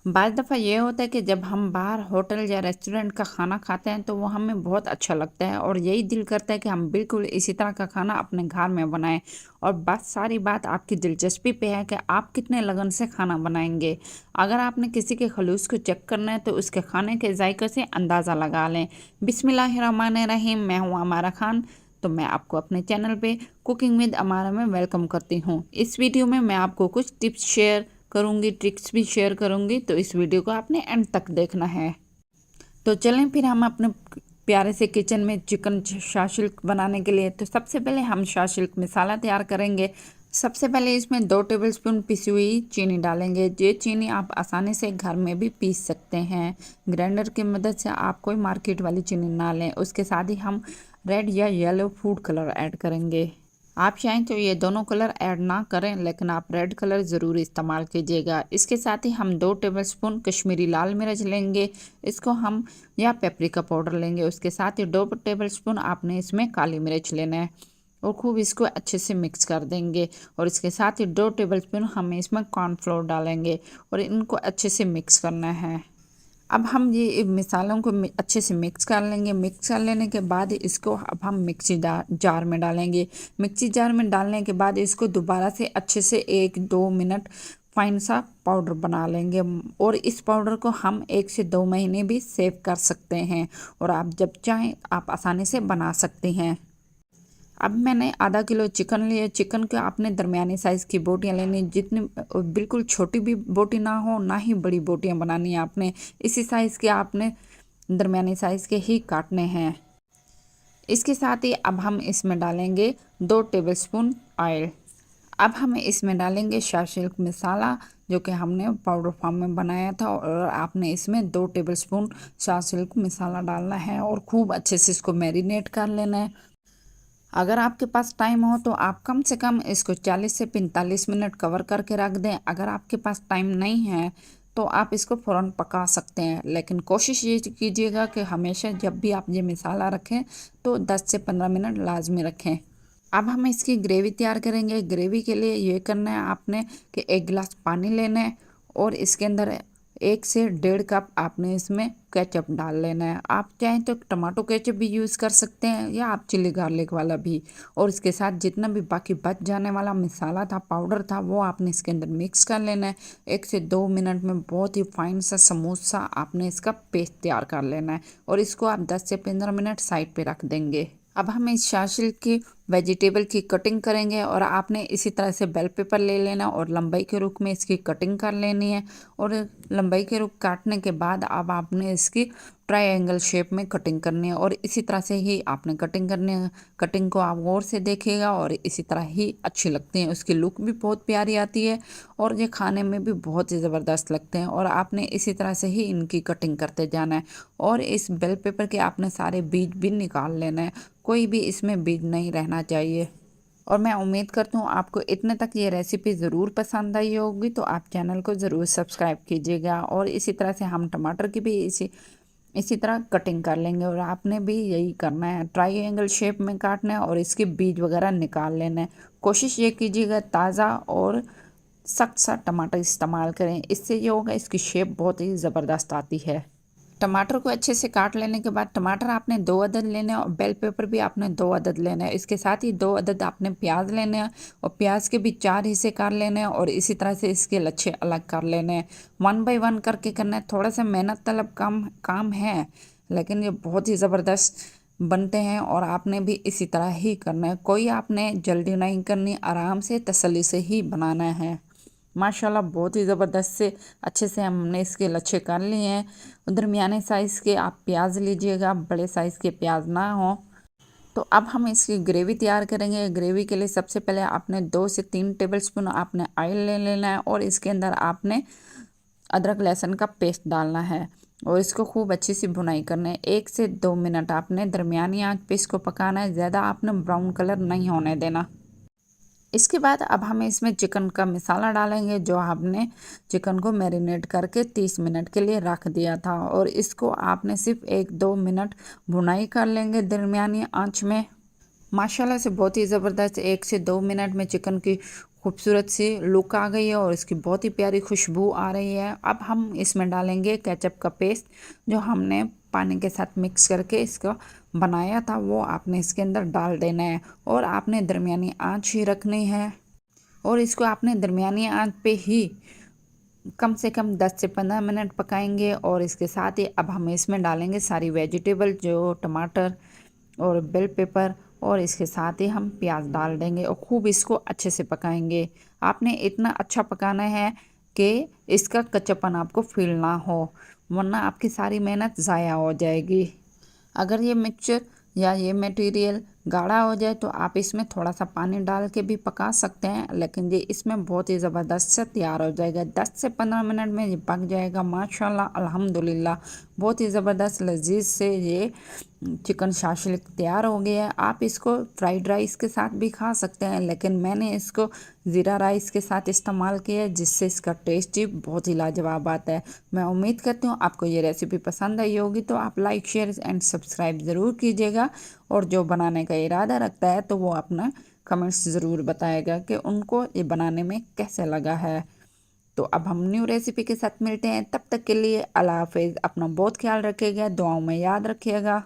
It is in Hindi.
बाज़ दफ़ा ये होता है कि जब हम बाहर होटल या रेस्टोरेंट का खाना खाते हैं तो वो हमें बहुत अच्छा लगता है और यही दिल करता है कि हम बिल्कुल इसी तरह का खाना अपने घर में बनाएं। और बस सारी बात आपकी दिलचस्पी पे है कि आप कितने लगन से खाना बनाएंगे। अगर आपने किसी के खलूस को चेक करना है तो उसके खाने के जायके से अंदाज़ा लगा लें। बिस्मिल्लाहिर्रहमानिर्रहीम। मैं हूँ अमारा खान। तो मैं आपको अपने चैनल पे कुकिंग विद अमारा में वेलकम करती हूँ। इस वीडियो में मैं आपको कुछ टिप्स शेयर करूंगी, ट्रिक्स भी शेयर करूंगी, तो इस वीडियो को आपने एंड तक देखना है। तो चलें फिर हम अपने प्यारे से किचन में चिकन शाशिल्क बनाने के लिए। तो सबसे पहले हम शाशिल्क मसाला तैयार करेंगे। सबसे पहले इसमें 2 टेबलस्पून पिसी हुई चीनी डालेंगे। ये चीनी आप आसानी से घर में भी पीस सकते हैं, ग्राइंडर की मदद से। आप कोई मार्केट वाली चीनी ना लें। उसके साथ ही हम रेड या येलो फूड कलर ऐड करेंगे। आप चाहें तो ये दोनों कलर ऐड ना करें, लेकिन आप रेड कलर ज़रूर इस्तेमाल कीजिएगा। इसके साथ ही हम 2 टेबलस्पून कश्मीरी लाल मिर्च लेंगे, इसको हम या पेपरिका पाउडर लेंगे। उसके साथ ही 2 टेबलस्पून आपने इसमें काली मिर्च लेना है और खूब इसको अच्छे से मिक्स कर देंगे। और इसके साथ ही 2 टेबलस्पून हम इसमें कॉर्नफ्लोर डालेंगे और इनको अच्छे से मिक्स करना है। अब हम ये मिसालों को अच्छे से मिक्स कर लेंगे। मिक्स कर लेने के बाद इसको अब हम मिक्सी जार में डालेंगे। मिक्सी जार में डालने के बाद इसको दोबारा से अच्छे से 1-2 मिनट फाइन सा पाउडर बना लेंगे। और इस पाउडर को हम 1 से 2 महीने भी सेव कर सकते हैं और आप जब चाहें आप आसानी से बना सकते हैं। अब मैंने आधा किलो चिकन लिया। चिकन के आपने दरमियानी साइज़ की बोटियां लेनी, जितनी बिल्कुल छोटी भी बोटी ना हो, ना ही बड़ी बोटियां बनानी है आपने। इसी साइज़ के आपने दरमियानी साइज़ के ही काटने हैं। इसके साथ ही अब हम इसमें डालेंगे 2 टेबलस्पून ऑयल। अब हम इसमें डालेंगे शाशिल्क मसाला, जो कि हमने पाउडर फॉर्म में बनाया था। और आपने इसमें 2 टेबलस्पून शाशिल्क मसाला डालना है और खूब अच्छे से इसको मैरिनेट कर लेना है। अगर आपके पास टाइम हो तो आप कम से कम इसको 40 से 45 मिनट कवर करके रख दें। अगर आपके पास टाइम नहीं है तो आप इसको फ़ौरन पका सकते हैं, लेकिन कोशिश ये कीजिएगा कि हमेशा जब भी आप ये मसाला रखें तो 10 से 15 मिनट लाजमी रखें। अब हम इसकी ग्रेवी तैयार करेंगे। ग्रेवी के लिए ये करना है आपने कि 1 गिलास पानी लेना है और इसके अंदर 1 से 1.5 कप आपने इसमें केचप डाल लेना है। आप चाहें तो टमाटो केचप भी यूज़ कर सकते हैं या आप चिली गार्लिक वाला भी। और इसके साथ जितना भी बाकी बच जाने वाला मसाला था, पाउडर था, वो आपने इसके अंदर मिक्स कर लेना है। 1 से 2 मिनट में बहुत ही फाइन सा स्मूथ सा आपने इसका पेस्ट तैयार कर लेना है और इसको आप 10 से 15 मिनट साइड पे रख देंगे। अब हम इस शाशिल की वेजिटेबल की कटिंग करेंगे और आपने इसी तरह से बेल पेपर ले लेना और लंबाई के रुख में इसकी कटिंग कर लेनी है। और लंबाई के रुख काटने के बाद अब आपने इसकी ट्रायंगल शेप में कटिंग करनी है और इसी तरह से ही आपने कटिंग करनी है। कटिंग को आप गौर से देखिएगा और इसी तरह ही अच्छी लगती हैं। उसकी लुक भी बहुत प्यारी आती है और ये खाने में भी बहुत ही ज़बरदस्त लगते हैं। और आपने इसी तरह से ही इनकी कटिंग करते जाना है और इस बेल पेपर के आपने सारे बीज भी निकाल लेना है। कोई भी इसमें बीज नहीं रहना चाहिए। और मैं उम्मीद करती हूँ आपको इतने तक ये रेसिपी ज़रूर पसंद आई होगी, तो आप चैनल को ज़रूर सब्सक्राइब कीजिएगा। और इसी तरह से हम टमाटर की भी इसी तरह कटिंग कर लेंगे और आपने भी यही करना है, ट्रायंगल शेप में काटना है और इसके बीज वगैरह निकाल लेना है। कोशिश ये कीजिएगा ताज़ा और सख्त सा टमाटर इस्तेमाल करें, इससे ये होगा इसकी शेप बहुत ही ज़बरदस्त आती है। टमाटर को अच्छे से काट लेने के बाद टमाटर आपने 2 अदद लेने हैं और बेल पेपर भी आपने 2 अदद लेना है। इसके साथ ही 2 अदद आपने प्याज लेने हैं और प्याज के भी 4 हिस्से कर लेने हैं और इसी तरह से इसके लच्छे अलग कर लेने हैं। 1 बाय 1 करके करना है। थोड़ा सा मेहनत तलब काम है, लेकिन ये बहुत ही ज़बरदस्त बनते हैं और आपने भी इसी तरह ही करना है। कोई आपने जल्दी नहीं करनी, आराम से तसल्ली से ही बनाना है। माशाल्लाह बहुत ही ज़बरदस्त से अच्छे से हमने इसके लच्छे कर लिए हैं। दरमियाने साइज़ के आप प्याज लीजिएगा, बड़े साइज़ के प्याज ना हो। तो अब हम इसकी ग्रेवी तैयार करेंगे। ग्रेवी के लिए सबसे पहले आपने 2 से 3 टेबलस्पून आपने ऑयल ले लेना है और इसके अंदर आपने अदरक लहसुन का पेस्ट डालना है और इसको खूब अच्छी सी भुनाई करना है। 1 से 2 मिनट आपने दरमियानी आंच पे इसको पकाना है, ज़्यादा आपने ब्राउन कलर नहीं होने देना। इसके बाद अब हम इसमें चिकन का मसाला डालेंगे, जो हमने चिकन को मैरिनेट करके 30 मिनट के लिए रख दिया था। और इसको आपने सिर्फ 1-2 मिनट भुनाई कर लेंगे दरमियानी आंच में। माशाल्लाह से बहुत ही ज़बरदस्त 1 से 2 मिनट में चिकन की खूबसूरत सी लुक आ गई है और इसकी बहुत ही प्यारी खुशबू आ रही है। अब हम इसमें डालेंगे केचप का पेस्ट जो हमने पानी के साथ मिक्स करके इसका बनाया था, वो आपने इसके अंदर डाल देना है और आपने दरमियानी आंच ही रखनी है और इसको आपने दरमियानी आंच पे ही कम से कम 10 से 15 मिनट पकाएंगे। और इसके साथ ही अब हम इसमें डालेंगे सारी वेजिटेबल जो टमाटर और बेल पेपर और इसके साथ ही हम प्याज डाल देंगे और खूब इसको अच्छे से पकाएंगे। आपने इतना अच्छा पकाना है कि इसका कच्चापन आपको फील ना हो, वरना आपकी सारी मेहनत ज़ाया हो जाएगी। अगर ये मिक्सचर या ये मटेरियल गाढ़ा हो जाए तो आप इसमें थोड़ा सा पानी डाल के भी पका सकते हैं, लेकिन ये इसमें बहुत ही ज़बरदस्त से तैयार हो जाएगा। 10 से 15 मिनट में ये पक जाएगा माशाल्लाह अल्हम्दुलिल्लाह। बहुत ही ज़बरदस्त लजीज से ये चिकन शाशलिक तैयार हो गया है। आप इसको फ्राइड राइस के साथ भी खा सकते हैं, लेकिन मैंने इसको ज़ीरा राइस के साथ इस्तेमाल किया है जिससे इसका टेस्ट ही बहुत ही लाजवाब आता है। मैं उम्मीद करती हूँ आपको ये रेसिपी पसंद आई होगी, तो आप लाइक शेयर एंड सब्सक्राइब ज़रूर कीजिएगा और जो बनाने का इरादा रखता है तो वो अपना कमेंट्स ज़रूर बताएगा कि उनको ये बनाने में कैसे लगा है। तो अब हम न्यू रेसिपी के साथ मिलते हैं, तब तक के लिए अल्लाह हाफिज़। अपना बहुत ख्याल रखिएगा, दुआओं में याद रखिएगा।